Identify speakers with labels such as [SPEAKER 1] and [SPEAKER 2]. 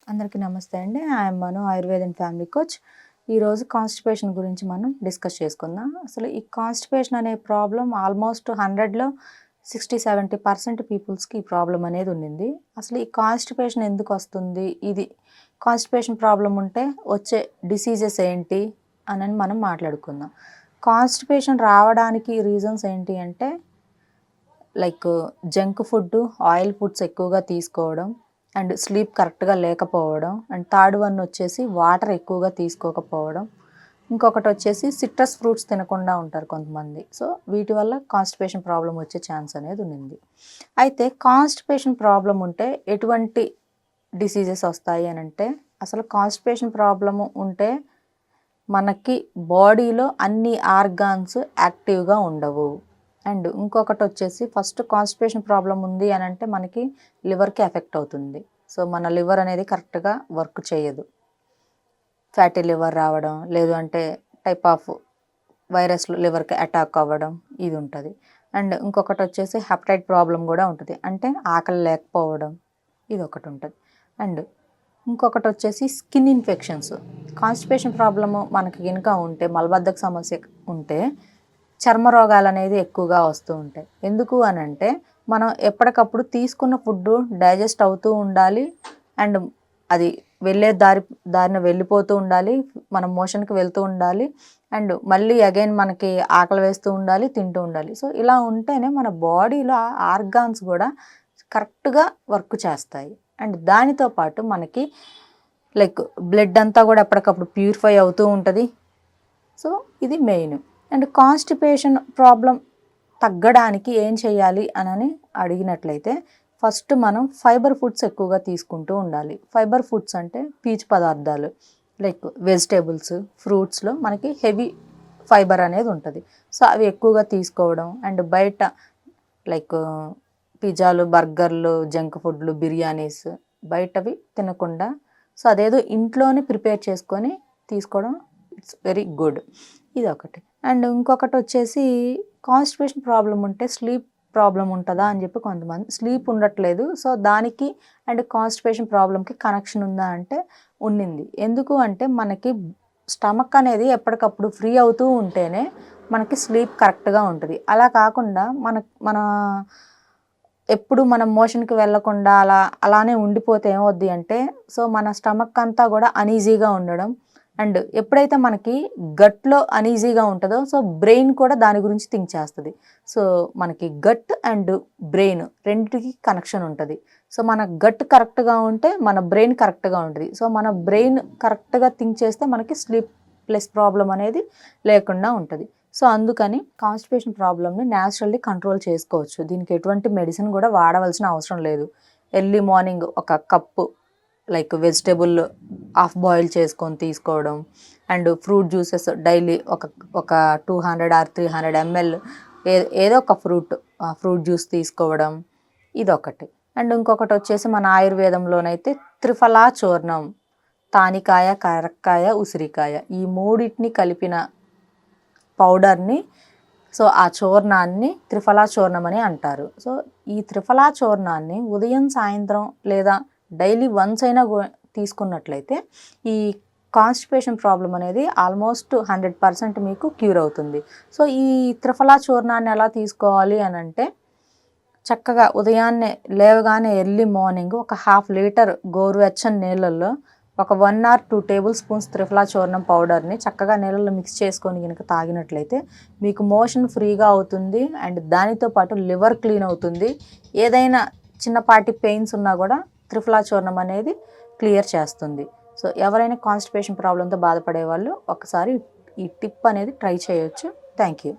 [SPEAKER 1] అందరికీ నమస్తే అండి. I'm Manu, Ayurveda and family coach. ఈరోజు కాన్‌స్టిపేషన్ గురించి మనం డిస్కస్ చేసుకుందాం. అసలు ఈ కాన్‌స్టిపేషన్ అనే ప్రాబ్లమ్ ఆల్మోస్ట్ 100లో 60-70% పీపుల్స్‌కి ఈ ప్రాబ్లమ్ అనేది ఉండింది. అసలు ఈ కాన్‌స్టిపేషన్ ఎందుకు వస్తుంది? ఇది కాన్‌స్టిపేషన్ ప్రాబ్లమ్ ఉంటే వచ్చే డిసీజెస్ ఏంటి అని మనం మాట్లాడుకుందాం. కాన్‌స్టిపేషన్ రావడానికి రీజన్స్ ఏంటి అంటే like junk food, oil foods ఎక్కువగా తీసుకోవడం అండ్ స్లీప్ కరెక్ట్గా లేకపోవడం అండ్ థర్డ్ వన్ వచ్చేసి వాటర్ ఎక్కువగా తీసుకోకపోవడం. ఇంకొకటి వచ్చేసి సిట్రస్ ఫ్రూట్స్ తినకుండా ఉంటారు కొంతమంది. సో వీటి వల్ల కాన్‌స్టిపేషన్ ప్రాబ్లం వచ్చే ఛాన్స్ అనేది ఉంది. అయితే కాన్‌స్టిపేషన్ ప్రాబ్లం ఉంటే ఎటువంటి డిసీజెస్ వస్తాయి అని అంటే, అసలు కాన్‌స్టిపేషన్ ప్రాబ్లము ఉంటే మనకి బాడీలో అన్ని ఆర్గాన్స్ యాక్టివ్గా ఉండవు. అండ్ ఇంకొకటి వచ్చేసి ఫస్ట్ కాన్‌స్టిపేషన్ ప్రాబ్లం ఉంది అని అంటే మనకి లివర్కి ఎఫెక్ట్ అవుతుంది. సో మన లివర్ అనేది కరెక్ట్గా వర్క్ చేయదు. ఫ్యాటీ లివర్ రావడం, లేదు అంటే టైప్ ఆఫ్ వైరస్లు లివర్కి అటాక్ అవ్వడం ఇది ఉంటుంది. అండ్ ఇంకొకటి వచ్చేసి హెపటైట్ ప్రాబ్లం కూడా ఉంటుంది. అంటే ఆకలి లేకపోవడం ఇది ఒకటి ఉంటుంది. అండ్ ఇంకొకటి వచ్చేసి స్కిన్ ఇన్ఫెక్షన్స్. కాన్‌స్టిపేషన్ ప్రాబ్లము మనకి కనుక ఉంటే, మలబద్ధక సమస్య ఉంటే చర్మ రోగాలు అనేది ఎక్కువగా వస్తూ ఉంటాయి. ఎందుకు అని అంటే మనం ఎప్పటికప్పుడు తీసుకున్న ఫుడ్ డైజెస్ట్ అవుతూ ఉండాలి అండ్ అది వెళ్ళే దారిన వెళ్ళిపోతూ ఉండాలి, మనం మోషన్కి వెళ్తూ ఉండాలి అండ్ మళ్ళీ అగైన్ మనకి ఆకలి వేస్తూ ఉండాలి, తింటూ ఉండాలి. సో ఇలా ఉంటేనే మన బాడీలో ఆర్గాన్స్ కూడా కరెక్ట్గా వర్క్ చేస్తాయి. అండ్ దానితో పాటు మనకి లైక్ బ్లడ్ అంతా కూడా ఎప్పటికప్పుడు ప్యూరిఫై అవుతూ ఉంటుంది. సో ఇది మెయిన్. అండ్ కాన్‌స్టిపేషన్ ప్రాబ్లం తగ్గడానికి ఏం చేయాలి అని అడిగినట్లయితే ఫస్ట్ మనం ఫైబర్ ఫుడ్స్ ఎక్కువగా తీసుకుంటూ ఉండాలి. ఫైబర్ ఫుడ్స్ అంటే పీచు పదార్థాలు లైక్ వెజిటేబుల్స్, ఫ్రూట్స్లో మనకి హెవీ ఫైబర్ అనేది ఉంటుంది. సో అవి ఎక్కువగా తీసుకోవడం అండ్ బయట లైక్ పిజ్జాలు, బర్గర్లు, జంక్ ఫుడ్లు, బిర్యానీస్ బయటవి తినకుండా సో అదేదో ఇంట్లోనే ప్రిపేర్ చేసుకొని తీసుకోవడం ఇట్స్ వెరీ గుడ్. ఇది ఒకటి. అండ్ ఇంకొకటి వచ్చేసి కాన్‌స్టిపేషన్ ప్రాబ్లం ఉంటే స్లీప్ ప్రాబ్లం ఉంటుందా అని చెప్పి కొంతమంది, స్లీప్ ఉండట్లేదు సో దానికి అండ్ కాన్‌స్టిపేషన్ ప్రాబ్లంకి కనెక్షన్ ఉందా అంటే ఉన్నింది. ఎందుకు అంటే మనకి స్టమక్ అనేది ఎప్పటికప్పుడు ఫ్రీ అవుతూ ఉంటేనే మనకి స్లీప్ కరెక్ట్గా ఉంటుంది. అలా కాకుండా మన ఎప్పుడు మనం మోషన్కి వెళ్ళకుండా అలానే ఉండిపోతే ఏమవుద్ది అంటే సో మన స్టమక్ అంతా కూడా అనీజీగా ఉండడం అండ్ ఎప్పుడైతే మనకి గట్లో అనీజీగా ఉంటుందో సో బ్రెయిన్ కూడా దాని గురించి థింక్ చేస్తుంది. సో మనకి గట్ అండ్ బ్రెయిన్ రెండింటికి కనెక్షన్ ఉంటుంది. సో మన గట్ కరెక్ట్గా ఉంటే మన బ్రెయిన్ కరెక్ట్గా ఉంటుంది. సో మన బ్రెయిన్ కరెక్ట్గా థింక్ చేస్తే మనకి స్లీప్ ప్లస్ ప్రాబ్లం అనేది లేకుండా ఉంటుంది. సో అందుకని కాన్‌స్టిపేషన్ ప్రాబ్లమ్ని న్యాచురల్లీ కంట్రోల్ చేసుకోవచ్చు. దీనికి ఎటువంటి మెడిసిన్ కూడా వాడవలసిన అవసరం లేదు. ఎర్లీ మార్నింగ్ ఒక cup like vegetable half boil చేసుకొని తీసుకోవడం అండ్ ఫ్రూట్ జ్యూసెస్ డైలీ ఒక 200 ఆర్ 300 ml ఏదో ఒక ఫ్రూట్ జ్యూస్ తీసుకోవడం ఇదొకటి. అండ్ ఇంకొకటి వచ్చేసి మన ఆయుర్వేదంలోనైతే త్రిఫలా చూర్ణం, తానికాయ, కరక్కాయ, ఉసిరికాయ ఈ మూడింటిని కలిపిన పౌడర్ని సో ఆ చూర్ణాన్ని త్రిఫలా చూర్ణం అని అంటారు. సో ఈ త్రిఫలా చూర్ణాన్ని ఉదయం, సాయంత్రం లేదా డైలీ వన్స్ అయినా తీసుకున్నట్లయితే ఈ కాన్‌స్టిపేషన్ ప్రాబ్లం అనేది ఆల్మోస్ట్ 100% మీకు క్యూర్ అవుతుంది. సో ఈ త్రిఫలా చూర్ణాన్ని ఎలా తీసుకోవాలి అని అంటే చక్కగా ఉదయాన్నే లేవగానే ఎర్లీ మార్నింగ్ ఒక 1/2 లీటర్ గోరువెచ్చని నీళ్ళల్లో ఒక 1 ఆర్ 2 టేబుల్ స్పూన్స్ త్రిఫలా చూర్ణం పౌడర్ని చక్కగా నీళ్ళలో మిక్స్ చేసుకొని కనుక తాగినట్లయితే మీకు మోషన్ ఫ్రీగా అవుతుంది అండ్ దానితో పాటు లివర్ క్లీన్ అవుతుంది. ఏదైనా చిన్నపాటి పెయిన్స్ ఉన్నా కూడా త్రిఫలా చూర్ణం అనేది క్లియర్ చేస్తుంది. సో ఎవరైనా కాన్‌స్టిపేషన్ ప్రాబ్లంతో బాధపడే వాళ్ళు ఒకసారి ఈ టిప్ అనేది ట్రై చేయొచ్చు. Thank you.